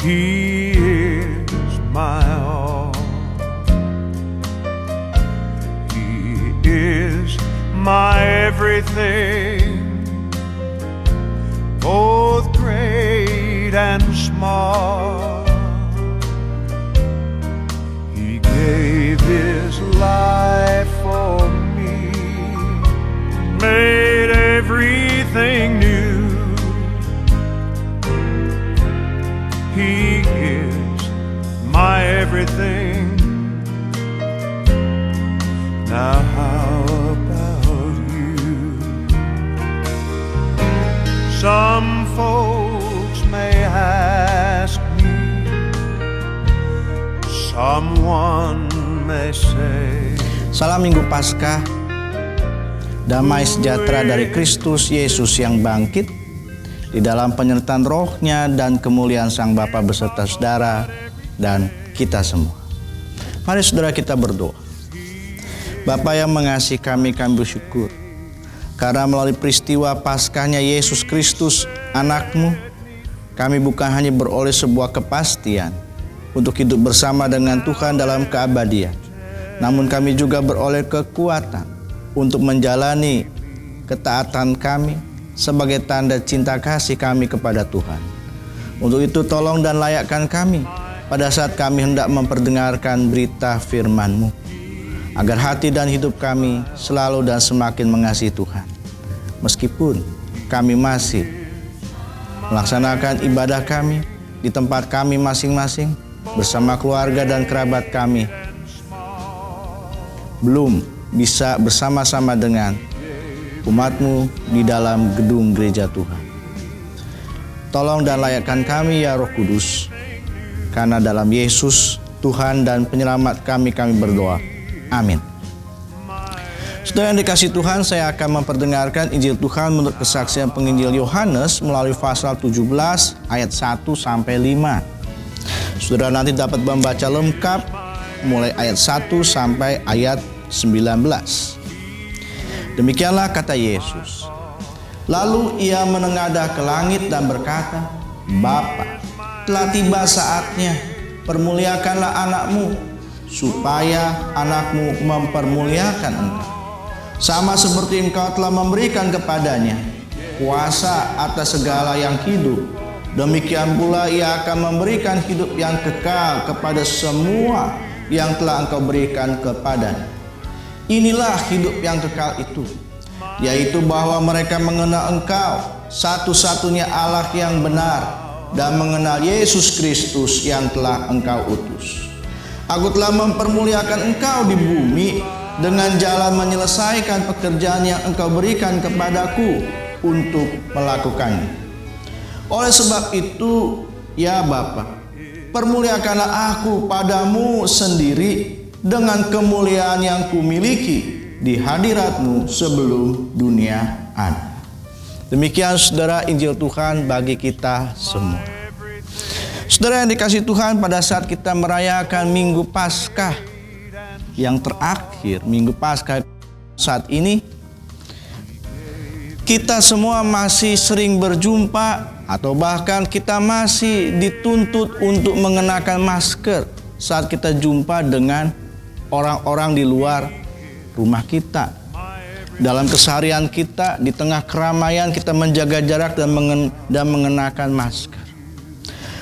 He is my all. He is my everything, both great and small. He gave His life for me, made everything new. He is my everything. Now how about you? Some folks may ask me, someone may say. Salam Minggu Paskah, damai sejahtera dari Kristus Yesus yang bangkit, di dalam penyertaan Roh-Nya dan kemuliaan Sang Bapa beserta saudara dan kita semua. Mari saudara kita berdoa. Bapa yang mengasihi kami bersyukur karena melalui peristiwa Paskahnya Yesus Kristus anak-Mu, kami bukan hanya beroleh sebuah kepastian untuk hidup bersama dengan Tuhan dalam keabadian, namun kami juga beroleh kekuatan untuk menjalani ketaatan kami sebagai tanda cinta kasih kami kepada Tuhan. Untuk itu tolong dan layakkan kami pada saat kami hendak memperdengarkan berita firman-Mu, agar hati dan hidup kami selalu dan semakin mengasihi Tuhan. Meskipun kami masih melaksanakan ibadah kami di tempat kami masing-masing bersama keluarga dan kerabat kami, belum bisa bersama-sama dengan umat-Mu di dalam gedung gereja Tuhan. Tolong dan layakkan kami ya Roh Kudus, karena dalam Yesus Tuhan dan penyelamat kami berdoa. Amin. Saudara yang dikasihi Tuhan, saya akan memperdengarkan Injil Tuhan menurut kesaksian penginjil Yohanes melalui pasal 17 ayat 1 sampai 5. Saudara nanti dapat membaca lengkap mulai ayat 1 sampai ayat 19. Demikianlah kata Yesus. Lalu Ia menengadah ke langit dan berkata, Bapa, telah tiba saatnya, permuliakanlah anak-Mu, supaya anak-Mu mempermuliakan Engkau. Sama seperti Engkau telah memberikan kepadanya kuasa atas segala yang hidup, demikian pula Ia akan memberikan hidup yang kekal kepada semua yang telah Engkau berikan kepadanya. Inilah hidup yang kekal itu, yaitu bahwa mereka mengenal Engkau, satu-satunya Allah yang benar, dan mengenal Yesus Kristus yang telah Engkau utus. Aku telah mempermuliakan Engkau di bumi dengan jalan menyelesaikan pekerjaan yang Engkau berikan kepadaku untuk melakukannya. Oleh sebab itu, ya Bapa, permuliakanlah aku padamu sendiri dengan kemuliaan yang kumiliki di hadirat-Mu sebelum dunia ada. Demikian saudara Injil Tuhan bagi kita semua. Saudara yang dikasihi Tuhan, pada saat kita merayakan Minggu Paskah yang terakhir, Minggu Paskah saat ini, kita semua masih sering berjumpa atau bahkan kita masih dituntut untuk mengenakan masker saat kita jumpa dengan orang-orang di luar rumah kita. Dalam keseharian kita, di tengah keramaian, kita menjaga jarak dan mengenakan masker.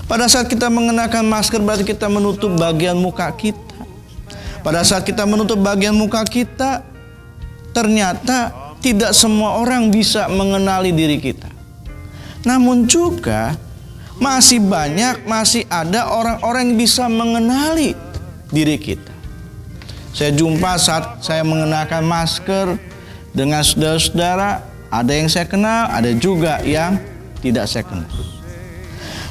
Pada saat kita mengenakan masker berarti kita menutup bagian muka kita. Pada saat kita menutup bagian muka kita, ternyata tidak semua orang bisa mengenali diri kita. Namun juga masih ada orang-orang yang bisa mengenali diri kita. Saya jumpa saat saya mengenakan masker dengan saudara-saudara, ada yang saya kenal, ada juga yang tidak saya kenal.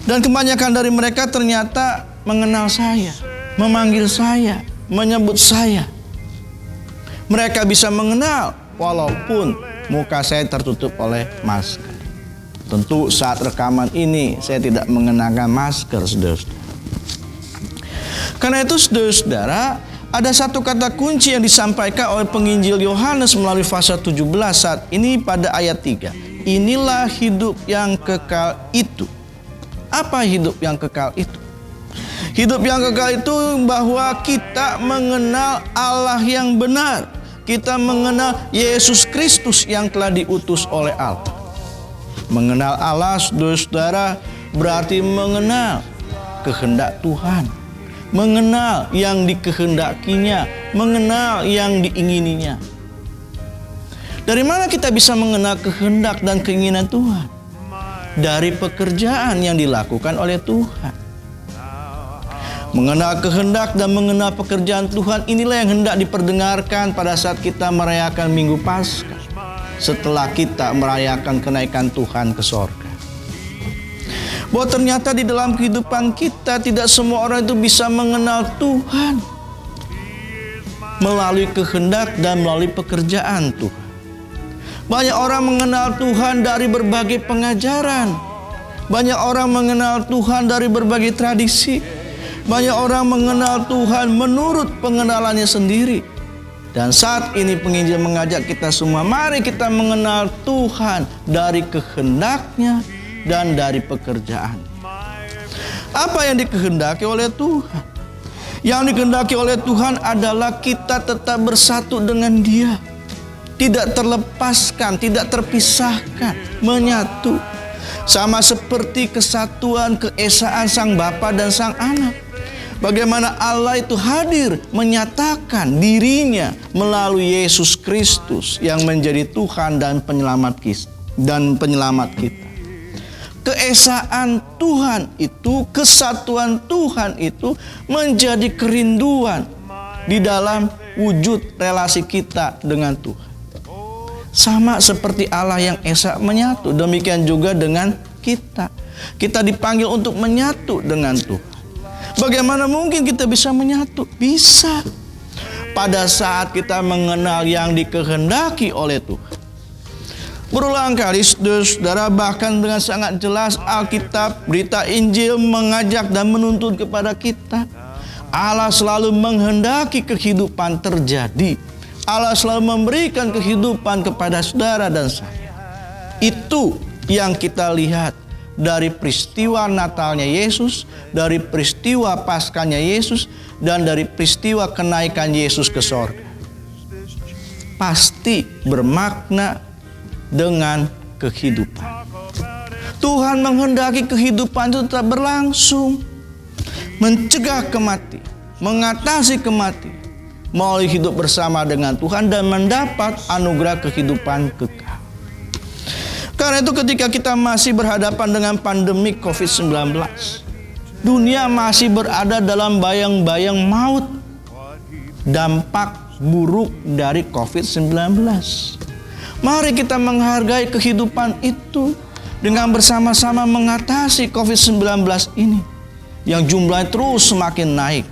Dan kebanyakan dari mereka ternyata mengenal saya, memanggil saya, menyebut saya. Mereka bisa mengenal walaupun muka saya tertutup oleh masker. Tentu saat rekaman ini saya tidak mengenakan masker, saudara-saudara. Karena itu saudara-saudara, ada satu kata kunci yang disampaikan oleh penginjil Yohanes melalui pasal 17 saat ini pada ayat 3. Inilah hidup yang kekal itu. Apa hidup yang kekal itu? Hidup yang kekal itu bahwa kita mengenal Allah yang benar. Kita mengenal Yesus Kristus yang telah diutus oleh Allah. Mengenal Allah, saudara, berarti mengenal kehendak Tuhan. Mengenal yang dikehendakinya, mengenal yang diingininya. Dari mana kita bisa mengenal kehendak dan keinginan Tuhan? Dari pekerjaan yang dilakukan oleh Tuhan. Mengenal kehendak dan mengenal pekerjaan Tuhan, inilah yang hendak diperdengarkan pada saat kita merayakan Minggu Paskah. Setelah kita merayakan kenaikan Tuhan ke sorga. Bahwa ternyata di dalam kehidupan kita tidak semua orang itu bisa mengenal Tuhan melalui kehendak dan melalui pekerjaan Tuhan. Banyak orang mengenal Tuhan dari berbagai pengajaran. Banyak orang mengenal Tuhan dari berbagai tradisi. Banyak orang mengenal Tuhan menurut pengenalannya sendiri. Dan saat ini penginjil mengajak kita semua, mari kita mengenal Tuhan dari kehendaknya dan dari pekerjaan. Apa yang dikehendaki oleh Tuhan? Yang dikehendaki oleh Tuhan adalah kita tetap bersatu dengan Dia. Tidak terlepaskan, tidak terpisahkan, menyatu. Sama seperti kesatuan keesaan Sang Bapa dan Sang Anak. Bagaimana Allah itu hadir menyatakan dirinya melalui Yesus Kristus yang menjadi Tuhan dan penyelamat kita. Keesaan Tuhan itu, kesatuan Tuhan itu menjadi kerinduan di dalam wujud relasi kita dengan Tuhan. Sama seperti Allah yang esa menyatu, demikian juga dengan kita. Kita dipanggil untuk menyatu dengan Tuhan. Bagaimana mungkin kita bisa menyatu? Bisa. Pada saat kita mengenal yang dikehendaki oleh Tuhan. Berulang kali, saudara, bahkan dengan sangat jelas Alkitab, berita Injil mengajak dan menuntun kepada kita. Allah selalu menghendaki kehidupan terjadi. Allah selalu memberikan kehidupan kepada saudara dan saya. Itu yang kita lihat dari peristiwa Natalnya Yesus, dari peristiwa Paskahnya Yesus, dan dari peristiwa kenaikan Yesus ke sorga. Pasti bermakna dengan kehidupan. Tuhan menghendaki kehidupan itu tetap berlangsung, mencegah kematian, mengatasi kematian, melalui hidup bersama dengan Tuhan dan mendapat anugerah kehidupan kekal. Karena itu ketika kita masih berhadapan dengan pandemi COVID-19, dunia masih berada dalam bayang-bayang maut, dampak buruk dari COVID-19. Mari kita menghargai kehidupan itu dengan bersama-sama mengatasi COVID-19 ini yang jumlahnya terus semakin naik.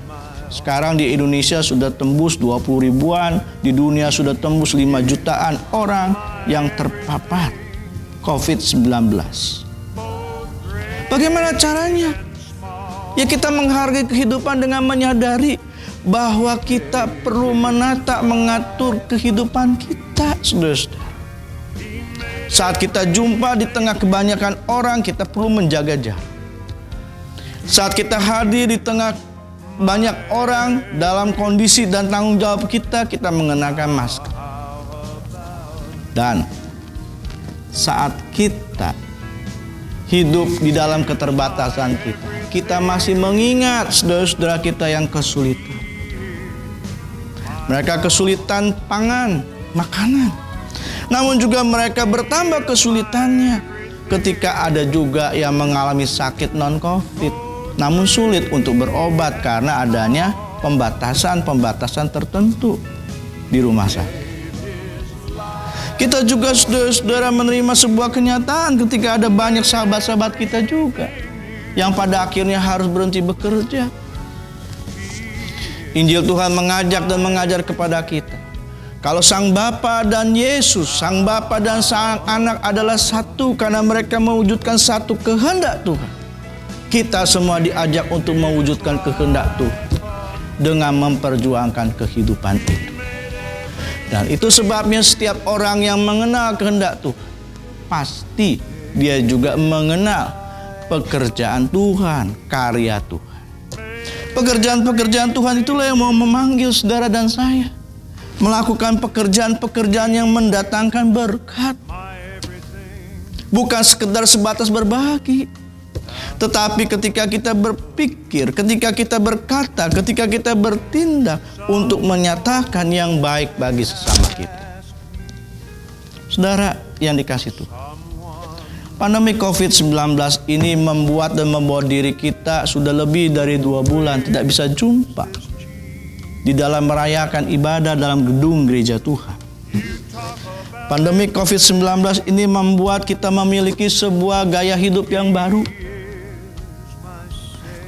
Sekarang di Indonesia sudah tembus 20 ribuan, di dunia sudah tembus 5 jutaan orang yang terpapar COVID-19. Bagaimana caranya? Ya kita menghargai kehidupan dengan menyadari bahwa kita perlu menata, mengatur kehidupan kita, saudara-saudara. Saat kita jumpa di tengah kebanyakan orang, kita perlu menjaga jarak. Saat kita hadir di tengah banyak orang dalam kondisi dan tanggung jawab kita mengenakan masker. Dan saat kita hidup di dalam keterbatasan kita masih mengingat saudara-saudara kita yang kesulitan. Mereka kesulitan pangan, makanan. Namun juga mereka bertambah kesulitannya ketika ada juga yang mengalami sakit non-COVID. Namun sulit untuk berobat karena adanya pembatasan tertentu di rumah sakit. Kita juga saudara menerima sebuah kenyataan ketika ada banyak sahabat-sahabat kita juga yang pada akhirnya harus berhenti bekerja. Injil Tuhan mengajak dan mengajar kepada kita. Kalau Sang Bapa dan Yesus, Sang Bapa dan Sang Anak adalah satu karena mereka mewujudkan satu kehendak Tuhan. Kita semua diajak untuk mewujudkan kehendak Tuhan dengan memperjuangkan kehidupan itu. Dan itu sebabnya setiap orang yang mengenal kehendak Tuhan, pasti dia juga mengenal pekerjaan Tuhan, karya Tuhan. Pekerjaan-pekerjaan Tuhan itulah yang mau memanggil saudara dan saya melakukan pekerjaan-pekerjaan yang mendatangkan berkat. Bukan sekedar sebatas berbagi, tetapi ketika kita berpikir, ketika kita berkata, ketika kita bertindak untuk menyatakan yang baik bagi sesama kita. Saudara yang dikasih Tuhan, pandemi COVID-19 ini membuat dan membawa diri kita sudah lebih dari 2 bulan tidak bisa jumpa di dalam merayakan ibadah dalam gedung gereja Tuhan. Pandemi COVID-19 ini membuat kita memiliki sebuah gaya hidup yang baru.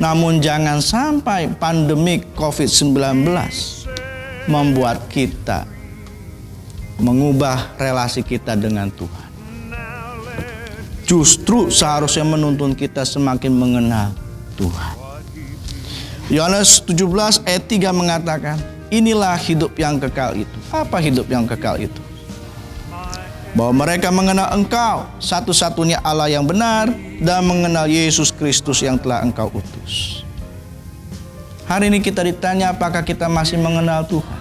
Namun jangan sampai pandemi COVID-19 membuat kita mengubah relasi kita dengan Tuhan. Justru seharusnya menuntun kita semakin mengenal Tuhan. Yohanes 17 ayat 3 mengatakan, inilah hidup yang kekal itu. Apa hidup yang kekal itu? Bahwa mereka mengenal Engkau, satu-satunya Allah yang benar, dan mengenal Yesus Kristus yang telah Engkau utus. Hari ini kita ditanya apakah kita masih mengenal Tuhan.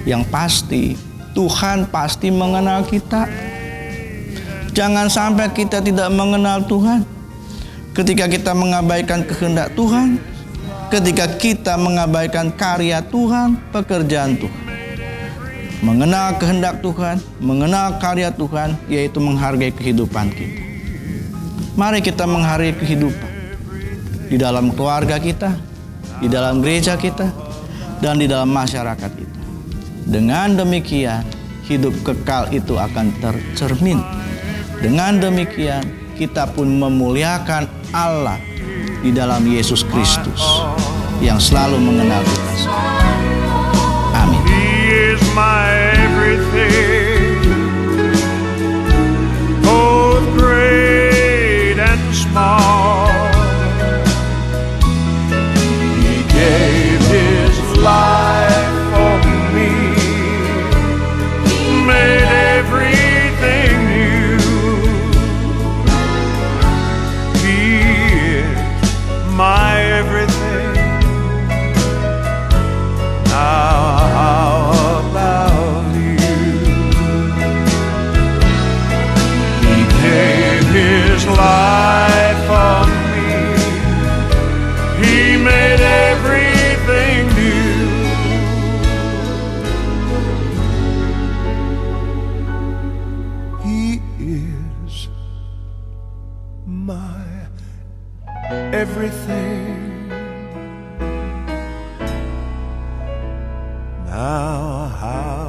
Yang pasti, Tuhan pasti mengenal kita. Jangan sampai kita tidak mengenal Tuhan. Ketika kita mengabaikan kehendak Tuhan, ketika kita mengabaikan karya Tuhan, pekerjaan Tuhan. Mengenal kehendak Tuhan, mengenal karya Tuhan, yaitu menghargai kehidupan kita. Mari kita menghargai kehidupan di dalam keluarga kita, di dalam gereja kita, dan di dalam masyarakat kita. Dengan demikian, hidup kekal itu akan tercermin. Dengan demikian, kita pun memuliakan Allah di dalam Yesus Kristus yang selalu mengenal kita semua. Amin. He is my everything, both great and small. He gave his life for me, made everything new. He is my everything. Now how about you? He gave his life for me. He made everything new. He is my everything. Now how